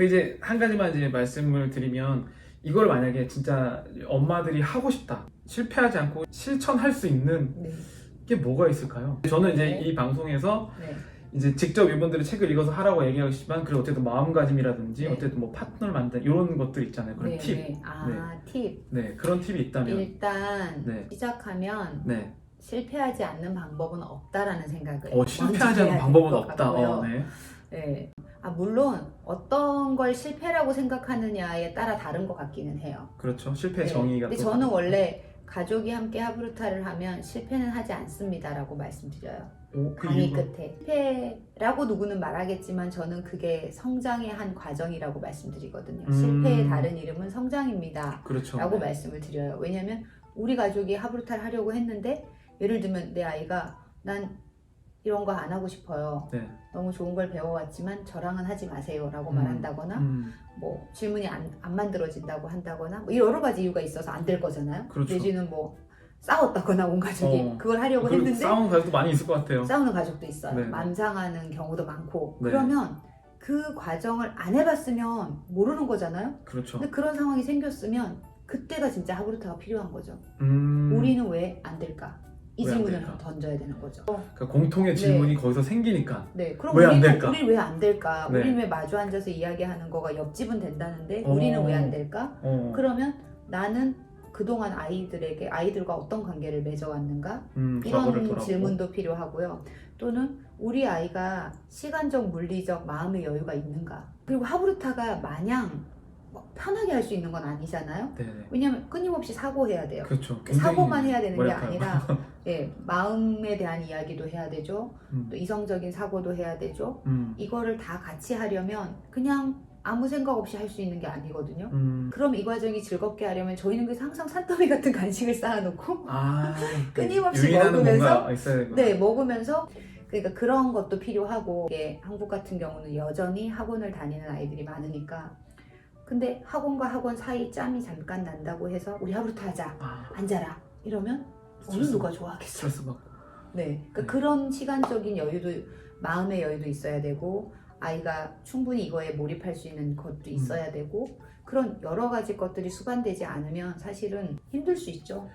근데 이제 한 가지만 이제 말씀을 드리면 이걸 만약에 진짜 엄마들이 하고 싶다, 실패하지 않고 실천할 수 있는 네. 게 뭐가 있을까요? 저는 이제 네. 이 방송에서 네. 이제 직접 이분들의 책을 읽어서 하라고 얘기하시지만 그래도 어쨌든 마음가짐이라든지 네. 어쨌든 뭐 파트너를 만든 이런 것들 있잖아요. 그런 네. 팁. 네. 팁. 네, 그런 팁이 있다면. 일단 네. 시작하면 네. 실패하지 않는 방법은 없다라는 생각을 실패하지 않는 먼저 방법은 해야 될 없다. 것 같고요. 네. 네. 물론 어떤 걸 실패라고 생각하느냐에 따라 다른 것 같기는 해요. 그렇죠. 실패 네. 정의가 근데 또 저는 다르고. 원래 가족이 함께 하브루타를 하면 실패는 하지 않습니다라고 말씀드려요. 그 강의 이유가? 끝에 실패라고 누구는 말하겠지만 저는 그게 성장의 한 과정이라고 말씀드리거든요. 실패의 다른 이름은 성장입니다 그렇죠. 라고 네. 말씀을 드려요. 왜냐하면 우리 가족이 하브루타를 하려고 했는데 예를 들면 내 아이가 난 이런 거 안 하고 싶어요. 네. 너무 좋은 걸 배워왔지만 저랑은 하지 마세요 라고 말한다거나 뭐 질문이 안 만들어진다고 한다거나 뭐 여러 가지 이유가 있어서 안 될 거잖아요. 그렇죠. 내지는 뭐 싸웠다거나 온 가족이 그걸 하려고 했는데 싸우는 가족도 많이 있을 것 같아요. 싸우는 가족도 있어요. 네. 맘상하는 경우도 많고. 네. 그러면 그 과정을 안 해봤으면 모르는 거잖아요. 그렇죠. 근데 그런 상황이 생겼으면 그때가 진짜 하브루타가 필요한 거죠. 우리는 우리는 왜 안 될까? 이 왜안 질문을 될까? 던져야 되는 거죠. 그러니까 공통의 질문이 거기서 생기니까. 네, 그럼 왜 안 될까? 우리 왜 안 될까? 네. 우리는 왜 마주 앉아서 이야기하는 거가 옆집은 된다는데 우리는 왜 안 될까? 그러면 나는 그동안 아이들과 어떤 관계를 맺어왔는가? 이런 질문도 필요하고요. 또는 우리 아이가 시간적, 물리적, 마음의 여유가 있는가? 그리고 하브루타가 마냥 편하게 할 수 있는 건 아니잖아요. 네네. 왜냐하면 끊임없이 사고해야 돼요. 그렇죠. 사고만 해야 되는 게 머리아파요. 아니라 마음에 대한 이야기도 해야 되죠. 또 이성적인 사고도 해야 되죠. 이거를 다 같이 하려면 그냥 아무 생각 없이 할 수 있는 게 아니거든요. 그럼 이 과정이 즐겁게 하려면 저희는 그래서 항상 산더미 같은 간식을 쌓아놓고 끊임없이 먹으면서 먹으면서 그러니까 그런 것도 필요하고 한국 같은 경우는 여전히 학원을 다니는 아이들이 많으니까 근데 학원과 학원 사이 짬이 잠깐 난다고 해서 우리 하브루타 하자 앉아라 이러면 어느 누가 좋아하겠어요. 스트레스 받고. 네, 그러니까 그런 시간적인 여유도 마음의 여유도 있어야 되고 아이가 충분히 이거에 몰입할 수 있는 것도 있어야 되고 그런 여러 가지 것들이 수반되지 않으면 사실은 힘들 수 있죠.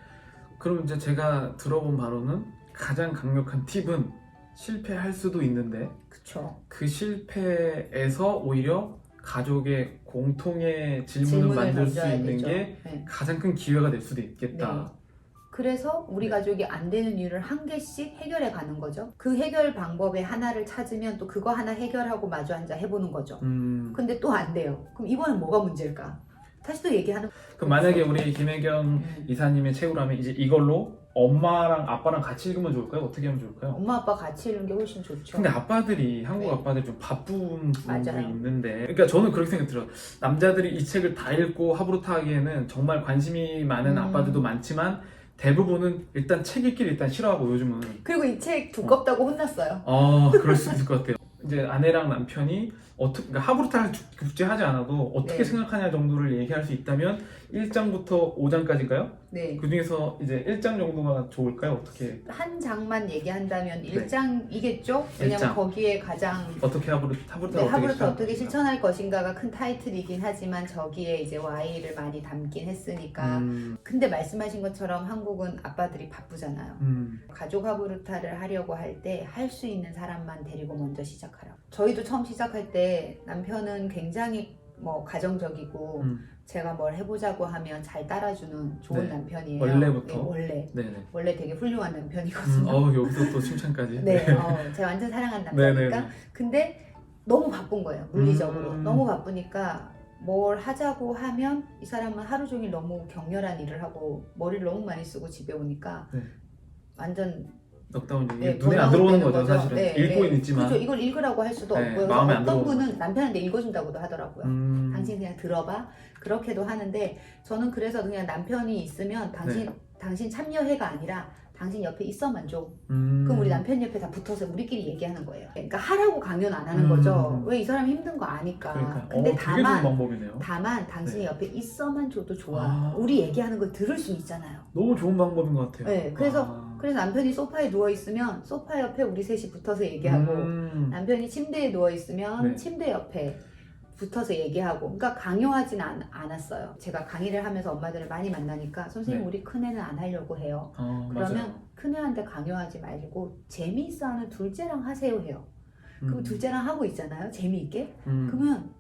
그럼 이제 제가 들어본 바로는 가장 강력한 팁은 실패할 수도 있는데 그쵸. 그 실패에서 오히려 가족의 공통의 질문을 만들 수 있는 되죠. 게 네. 가장 큰 기회가 될 수도 있겠다. 네. 그래서 우리 가족이 안 되는 이유를 한 개씩 해결해 가는 거죠. 그 해결 방법의 하나를 찾으면 또 그거 하나 해결하고 마주 앉아 해보는 거죠. 근데 또 안 돼요. 그럼 이번엔 뭐가 문제일까? 다시 또 얘기하는. 그럼 만약에 우리 김혜경 이사님의 책으로 하면 이제 이걸로 엄마랑 아빠랑 같이 읽으면 좋을까요? 어떻게 하면 좋을까요? 엄마 아빠 같이 읽는 게 훨씬 좋죠. 근데 아빠들이 한국 네. 아빠들 좀 바쁜 분들이 맞아요. 있는데 그러니까 저는 그렇게 생각 들어요. 남자들이 이 책을 다 읽고 하브루타 하기에는 정말 관심이 많은 아빠들도 많지만 대부분은 일단 책 읽기를 일단 싫어하고 요즘은 그리고 이 책 두껍다고 혼났어요. 그럴 수 있을 것 같아요. 이제 아내랑 남편이 그러니까 하브루타를 국제하지 않아도 어떻게 네. 생각하냐 정도를 얘기할 수 있다면 1장부터 5장까지인가요? 네. 그 중에서 이제 1장 정도가 좋을까요? 어떻게 한 장만 얘기한다면 1장이겠죠? 왜냐면 1장. 거기에 가장 어떻게 하브루타를 하브루타 어떻게 실천할 것인가가 큰 타이틀이긴 하지만 저기에 이제 Y를 많이 담긴 했으니까 근데 말씀하신 것처럼 한국은 아빠들이 바쁘잖아요. 가족 하브루타를 하려고 할 때 할 수 있는 사람만 데리고 먼저 시작하라고. 저희도 처음 시작할 때 남편은 굉장히 뭐 가정적이고 제가 뭘 해보자고 하면 잘 따라주는 좋은 네. 남편이에요. 원래부터? 네, 네네. 원래 되게 훌륭한 남편이거든요. 여기서 또 칭찬까지. 네, 제가 완전 사랑하는 남자니까. 네네네. 근데 너무 바쁜 거예요, 물리적으로. 너무 바쁘니까 뭘 하자고 하면 이 사람은 하루 종일 너무 격렬한 일을 하고 머리를 너무 많이 쓰고 집에 오니까 네. 완전 넉다운 네, 눈에 안 들어오는 번아웃 거죠, 되는 사실은. 네, 읽고는 네. 있지만. 그렇죠. 이걸 읽으라고 할 수도 네, 없고요. 마음에 안 어떤 들어오고. 분은 남편한테 읽어준다고도 하더라고요. 당신 그냥 들어봐. 그렇게도 하는데 저는 그래서 그냥 남편이 있으면 당신 참여해가 아니라 당신 옆에 있어만 줘. 그럼 우리 남편 옆에 다 붙어서 우리끼리 얘기하는 거예요. 그러니까 하라고 강요는 안 하는 거죠. 왜 이 사람이 힘든 거 아니까. 그러니까. 근데 되게 좋은 방법이네요. 다만 당신이 네. 옆에 있어만 줘도 좋아. 우리 얘기하는 걸 들을 수 있잖아요. 너무 좋은 방법인 것 같아요. 네, 그래서 남편이 소파에 누워 있으면 소파 옆에 우리 셋이 붙어서 얘기하고 남편이 침대에 누워 있으면 네. 침대 옆에 붙어서 얘기하고, 그러니까 강요하진 않았어요. 제가 강의를 하면서 엄마들을 많이 만나니까 선생님 네. 우리 큰애는 안 하려고 해요. 그러면 맞아요. 큰애한테 강요하지 말고 재미있어하는 둘째랑 하세요 해요. 그럼 둘째랑 하고 있잖아요, 재미있게. 그러면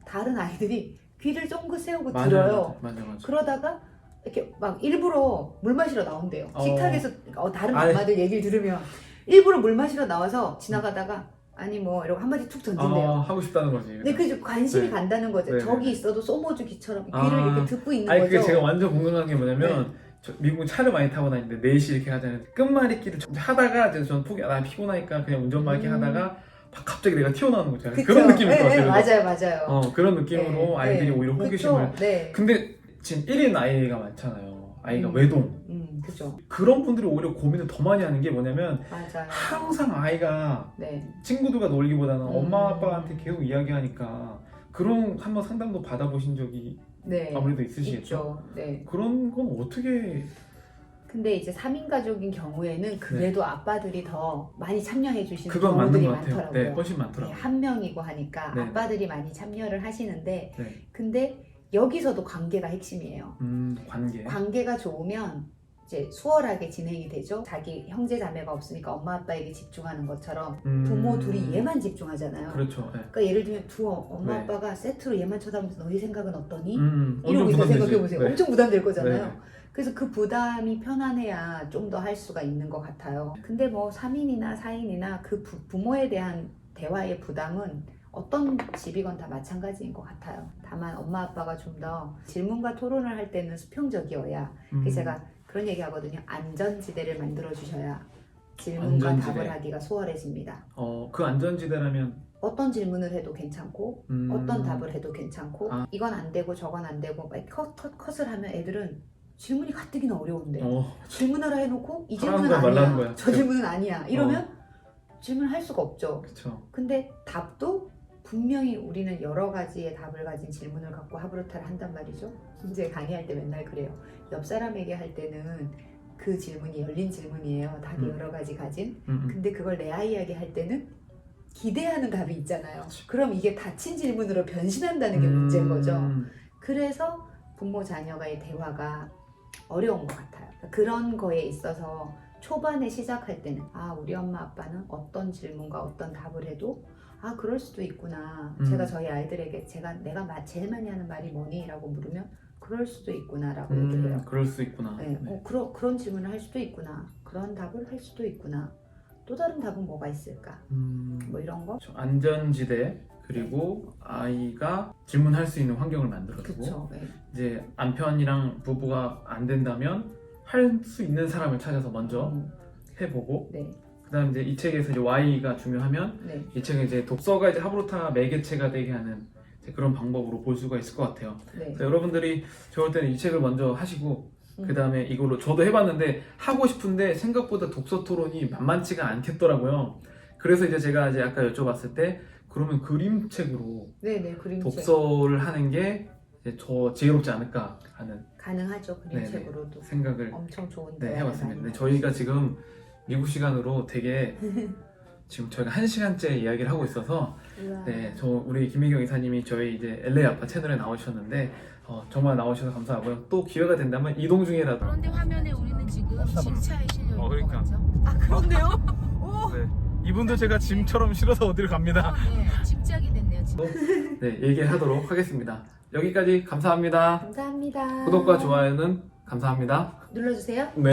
다른 아이들이 귀를 쫑긋 세우고 맞아요. 들어요. 맞아. 그러다가 이렇게 막 일부러 물 마시러 나온대요. 식탁에서 다른 아니. 엄마들 얘기를 들으면 일부러 물 마시러 나와서 지나가다가 아니 뭐 이러고 한마디 툭 던진대요. 하고 싶다는 거지. 네, 그 관심이 네. 간다는 거죠. 네. 저기 있어도 소모주기처럼 귀를 이렇게 듣고 있는 아니, 거죠. 그게 제가 완전 궁금한 게 뭐냐면 미국은 차를 많이 타고 다니는데 4시 이렇게 하잖아요. 끝말잇기를 하다가 이제 저는 나 피곤하니까 그냥 운전만 이렇게 하다가 갑자기 내가 튀어나오는 거 있잖아요. 그쵸? 그런 느낌일 것 네, 같아요. 맞아요. 그런 느낌으로 아이들이 오히려 호기심을. 그쵸? 네. 근데 지금 1인 아이가 많잖아요. 아이가 음. 외동. 그죠. 그런 분들이 오히려 고민을 더 많이 하는 게 뭐냐면 맞아요. 항상 아이가 네. 친구들과 놀기보다는 엄마 아빠한테 계속 이야기하니까 그런 한번 상담도 받아보신 적이 네. 아무래도 있으시겠죠? 있죠. 네. 그런 건 어떻게. 근데 이제 3인 가족인 경우에는 그래도 아빠들이 더 많이 참여해 주시는 그건 맞는 경우들이 것 같아요. 많더라고요. 네, 훨씬 네, 많더라고요. 한 명이고 하니까 네. 아빠들이 많이 참여를 하시는데 네. 근데 여기서도 관계가 핵심이에요. 관계. 관계가 좋으면 이제 수월하게 진행이 되죠. 자기 형제 자매가 없으니까 엄마 아빠에게 집중하는 것처럼 부모 둘이 얘만 집중하잖아요. 그렇죠. 네. 그러니까 예를 들면 엄마 네. 아빠가 세트로 얘만 쳐다보면서 너희 생각은 어떠니? 엄청 이러고 있다 부담되지. 생각해보세요. 네. 엄청 부담될 거잖아요. 네. 그래서 그 부담이 편안해야 좀 더 할 수가 있는 것 같아요. 근데 뭐 3인이나 4인이나 그 부모에 대한 대화의 부담은 어떤 집이건 다 마찬가지인 것 같아요. 다만 엄마 아빠가 좀 더 질문과 토론을 할 때는 수평적이어야 그래서 제가 그런 얘기 하거든요. 안전지대를 만들어 주셔야 질문과 안전지대. 답을 하기가 수월해집니다. 그 안전지대라면 어떤 질문을 해도 괜찮고 어떤 답을 해도 괜찮고 이건 안 되고 저건 안 되고 컷을 하면 애들은 질문이 가뜩이나 어려운데 질문하라 해놓고 이 질문은 하라는 거야, 말라는 아니야 거야. 저 질문은 아니야 이러면 질문할 수가 없죠. 그렇죠. 근데 답도 분명히 우리는 여러 가지의 답을 가진 질문을 갖고 하브루타를 한단 말이죠. 이제 강의할 때 맨날 그래요. 옆 사람에게 할 때는 그 질문이 열린 질문이에요. 답이 여러 가지 가진. 근데 그걸 내 아이에게 할 때는 기대하는 답이 있잖아요. 그럼 이게 닫힌 질문으로 변신한다는 게 문제인 거죠. 그래서 부모 자녀가의 대화가 어려운 것 같아요. 그런 거에 있어서 초반에 시작할 때는 우리 엄마 아빠는 어떤 질문과 어떤 답을 해도 그럴 수도 있구나. 제가 저희 아이들에게 내가 제일 많이 하는 말이 뭐니? 라고 물으면 그럴 수도 있구나 라고 얘기를 해요. 그럴 수 있구나. 네. 그런 질문을 할 수도 있구나. 그런 답을 할 수도 있구나. 또 다른 답은 뭐가 있을까? 뭐 이런 거? 안전지대 그리고 아이가 질문할 수 있는 환경을 만들어주고 그쵸. 네. 이제 남편이랑 부부가 안 된다면 할 수 있는 사람을 찾아서 먼저 해보고 네. 그다음 이제 이 책에서 이제 Y가 중요하면 네. 이 책은 이제 독서가 이제 하브루타 매개체가 되게 하는 이제 그런 방법으로 볼 수가 있을 것 같아요. 네. 그래서 여러분들이 좋을 때는 이 책을 먼저 하시고 그 다음에 이걸로 저도 해봤는데 하고 싶은데 생각보다 독서 토론이 만만치가 않겠더라고요. 그래서 이제 제가 이제 아까 여쭤봤을 때 그러면 그림책으로 네네, 그림책 독서를 하는 게 이제 더 지혜롭지 않을까 하는 가능하죠. 그림책으로도 생각을 엄청 좋은데 해봤습니다. 근데 저희가 지금 미국 시간으로 되게 지금 저희가 1시간째 이야기를 하고 있어서 우리 김미경 이사님이 저희 이제 LA 아빠 채널에 나오셨는데 정말 나오셔서 감사하고요. 또 기회가 된다면 이동 중이라도. 그런데 화면에 우리는 지금 짐차에 실려 있는 그러니까. 거 같죠? 그런데요? 네. 이분도 제가 짐처럼 실어서 어디로 갑니다. 네, 짐짝이 됐네요. 지금. 네, 얘기하도록 하겠습니다. 여기까지 감사합니다. 감사합니다. 구독과 좋아요는 감사합니다. 눌러주세요. 네.